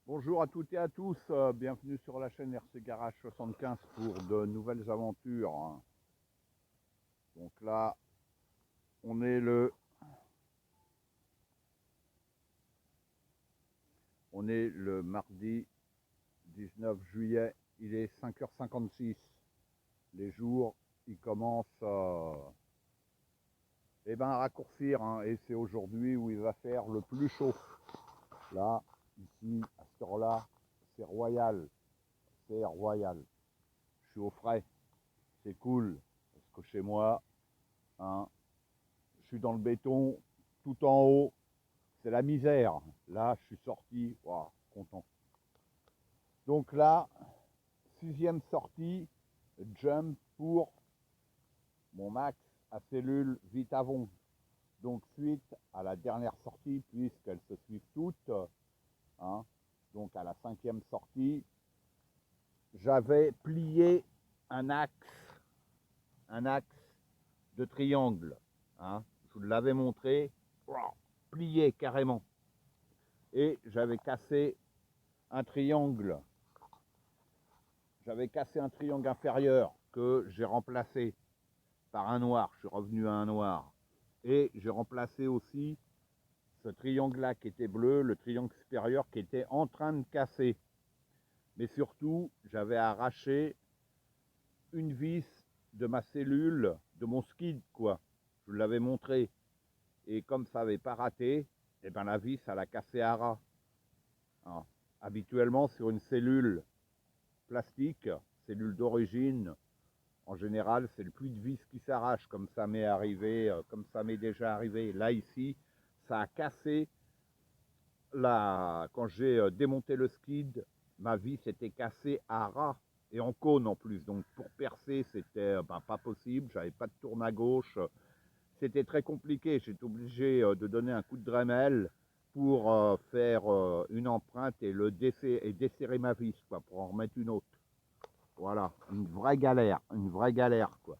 Bonjour à toutes et à tous, bienvenue sur la chaîne RC Garage 75 pour de nouvelles aventures. Donc là, on est le mardi 19 juillet, il est 5h56. Les jours, ils commencent à raccourcir, hein, et c'est aujourd'hui où il va faire le plus chaud. Là, ici, à cette heure-là, c'est royal, c'est royal. Je suis au frais, c'est cool, parce que chez moi, hein, je suis dans le béton, tout en haut, c'est la misère. Là, je suis sorti, wow, content. Donc là, sixième sortie, jump pour mon max à cellule Vitavon. Donc suite à la dernière sortie, puisqu'elles se suivent toutes, hein, donc à la cinquième sortie, j'avais plié un axe de triangle. Hein, je vous l'avais montré, plié carrément. Et j'avais cassé un triangle. J'avais cassé un triangle inférieur que j'ai remplacé par un noir. Je suis revenu à un noir. Et j'ai remplacé aussi ce triangle-là qui était bleu, le triangle supérieur qui était en train de casser. Mais surtout, j'avais arraché une vis de ma cellule, de mon skid, quoi. Je vous l'avais montré. Et comme ça n'avait pas raté, eh ben la vis, elle a cassé à ras. Alors, habituellement, sur une cellule plastique, cellule d'origine, en général, c'est le plus de vis qui s'arrache, comme ça m'est arrivé, comme ça m'est déjà arrivé. Là, ici, ça a cassé. Quand j'ai démonté le skid, ma vis était cassée à ras et en cône en plus. Donc pour percer, c'était pas possible. J'avais pas de tourne à gauche. C'était très compliqué. J'étais obligé de donner un coup de Dremel pour faire une empreinte et desserrer ma vis, quoi, pour en remettre une autre. Voilà, une vraie galère, quoi.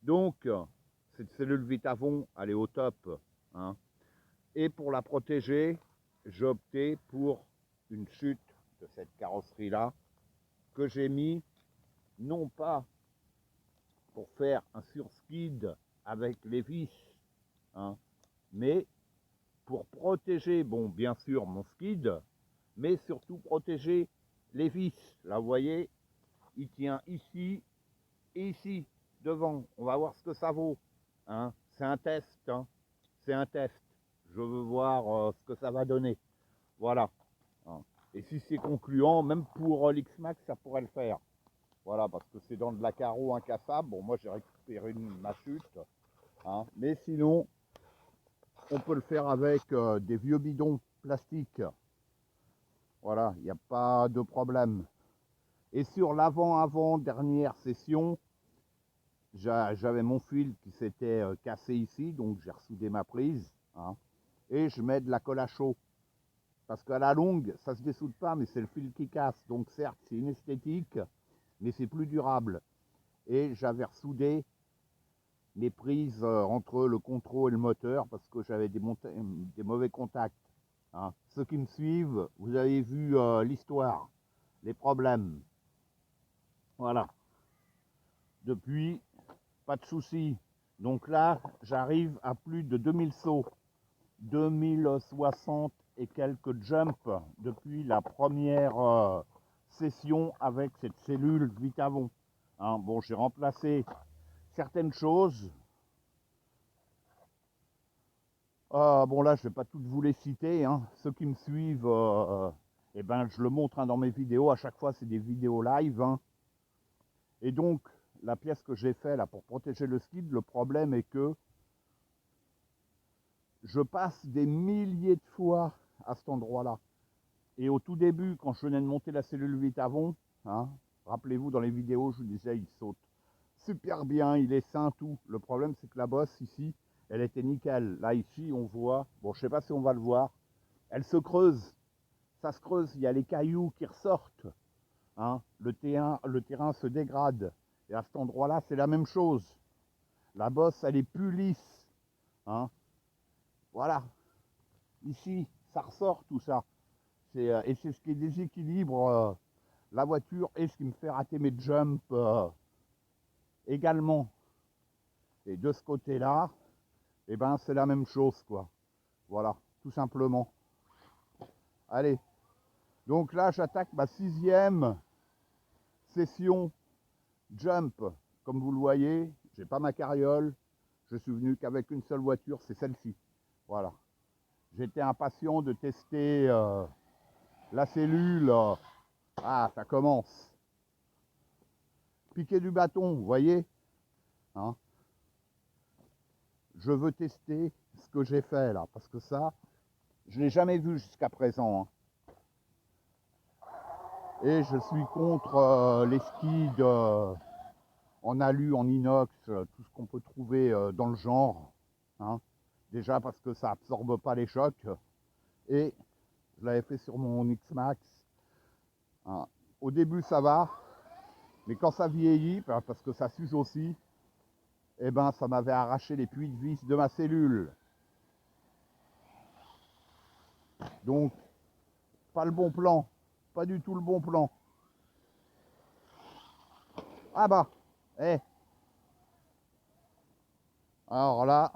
Donc, cette cellule Vitavon, elle est au top, hein. Et pour la protéger, j'ai opté pour une chute de cette carrosserie-là que j'ai mis, non pas pour faire un surskid avec les vis, hein, mais pour protéger, bon, bien sûr, mon skid, mais surtout protéger les vis. Là, vous voyez, il tient ici et ici, devant. On va voir ce que ça vaut. Hein. C'est un test. Hein. C'est un test. Je veux voir ce que ça va donner. Voilà. Hein. Et si c'est concluant, même pour l'X-Max, ça pourrait le faire. Voilà, parce que c'est dans de la carreau incassable. Bon, moi, j'ai récupéré ma chute. Hein. Mais sinon, on peut le faire avec des vieux bidons plastiques. Voilà, il n'y a pas de problème. Et sur l'avant-dernière session, j'avais mon fil qui s'était cassé ici, donc j'ai ressoudé ma prise, hein, et je mets de la colle à chaud. Parce qu'à la longue, ça ne se dessoude pas, mais c'est le fil qui casse. Donc certes, c'est une esthétique, mais c'est plus durable. Et j'avais ressoudé mes prises entre le contrôle et le moteur, parce que j'avais des mauvais contacts. Hein. Ceux qui me suivent, vous avez vu l'histoire, les problèmes. Voilà. Depuis, pas de soucis. Donc là, j'arrive à plus de 2000 sauts, 2060 et quelques jumps depuis la première session avec cette cellule Vitavon. Hein, bon, j'ai remplacé certaines choses. Bon, là, je ne vais pas toutes vous les citer. Hein. Ceux qui me suivent, eh ben, je le montre hein, dans mes vidéos. À chaque fois, c'est des vidéos live. Hein. Et donc, la pièce que j'ai fait là pour protéger le skid, le problème est que je passe des milliers de fois à cet endroit-là. Et au tout début, quand je venais de monter la cellule Vitavon, hein, rappelez-vous, dans les vidéos, je vous disais, il saute super bien, il est sain, tout. Le problème, c'est que la bosse, ici, elle était nickel. Là, ici, on voit, bon, je ne sais pas si on va le voir, elle se creuse. Ça se creuse, il y a les cailloux qui ressortent. Hein. Le terrain se dégrade. Et à cet endroit-là, c'est la même chose. La bosse, elle est plus lisse. Hein. Voilà. Ici, ça ressort tout ça. Et c'est ce qui déséquilibre la voiture et ce qui me fait rater mes jumps également. Et de ce côté-là, eh ben, c'est la même chose, quoi. Voilà, tout simplement. Allez, donc là, j'attaque ma 6e session jump. Comme vous le voyez, j'ai pas ma carriole. Je suis venu qu'avec une seule voiture, c'est celle-ci. Voilà. J'étais impatient de tester la cellule. Ah, ça commence. Piquer du bâton, vous voyez, hein. Je veux tester ce que j'ai fait là, parce que ça, je ne l'ai jamais vu jusqu'à présent, hein. Et je suis contre les skids en alu, en inox, tout ce qu'on peut trouver dans le genre, hein. Déjà parce que ça absorbe pas les chocs. Et je l'avais fait sur mon X-Max, hein. Au début ça va, mais quand ça vieillit, parce que ça s'use aussi, eh ben ça m'avait arraché les puits de vis de ma cellule. Donc, pas le bon plan, pas du tout le bon plan. Ah bah, eh. Alors là,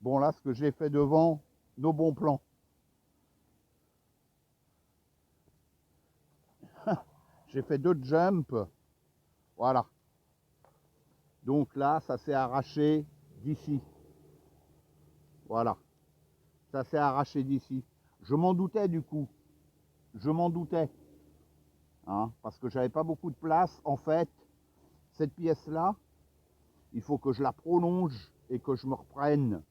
bon là, ce que j'ai fait devant, nos bons plans. J'ai fait 2 jumps, voilà. Donc là, ça s'est arraché d'ici. Voilà, ça s'est arraché d'ici. Je m'en doutais du coup, je m'en doutais, hein, parce que j'avais pas beaucoup de place. En fait, cette pièce-là, il faut que je la prolonge et que je me reprenne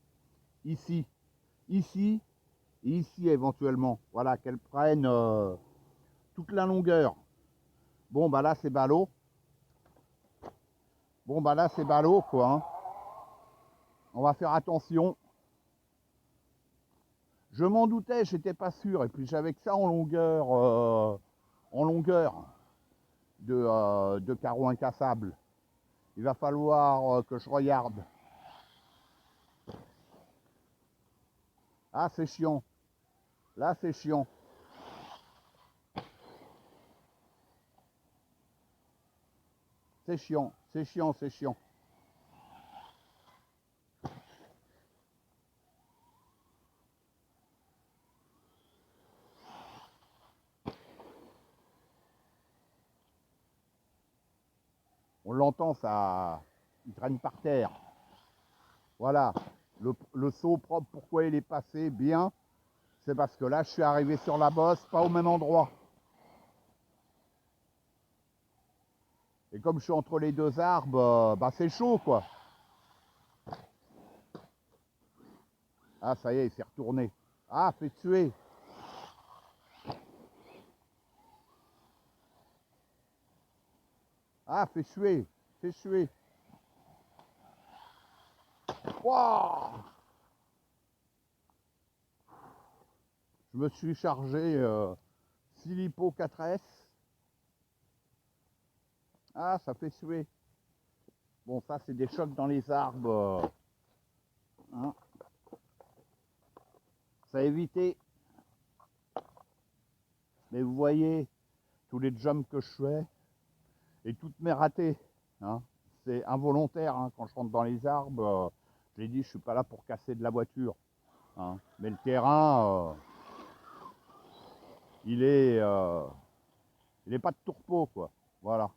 ici, ici et ici éventuellement. Voilà, qu'elle prenne toute la longueur. Bon, bah là, c'est ballot. Bon, bah là, c'est ballot, quoi, hein. On va faire attention. Je m'en doutais, j'étais pas sûr. Et puis, j'avais que ça en longueur de carreaux incassables. Il va falloir que je regarde. Ah, c'est chiant. Là, c'est chiant. C'est chiant, c'est chiant, c'est chiant. On l'entend, ça, il traîne par terre. Voilà, le saut propre, pourquoi il est passé bien, c'est parce que là, je suis arrivé sur la bosse, pas au même endroit. Et comme je suis entre les 2 arbres, bah c'est chaud, quoi. Ah, ça y est, il s'est retourné. Ah, fait tuer. Ah, fait suer, fait suer. Wow, je me suis chargé Silipo 4S. Ah, ça fait suer. Bon, ça, c'est des chocs dans les arbres. Hein. Ça a évité. Mais vous voyez, tous les jumps que je fais et toutes mes ratés, hein. C'est involontaire, hein. Quand je rentre dans les arbres, je l'ai dit, je suis pas là pour casser de la voiture, hein. Mais le terrain, il est pas de tourpeau, quoi. Voilà.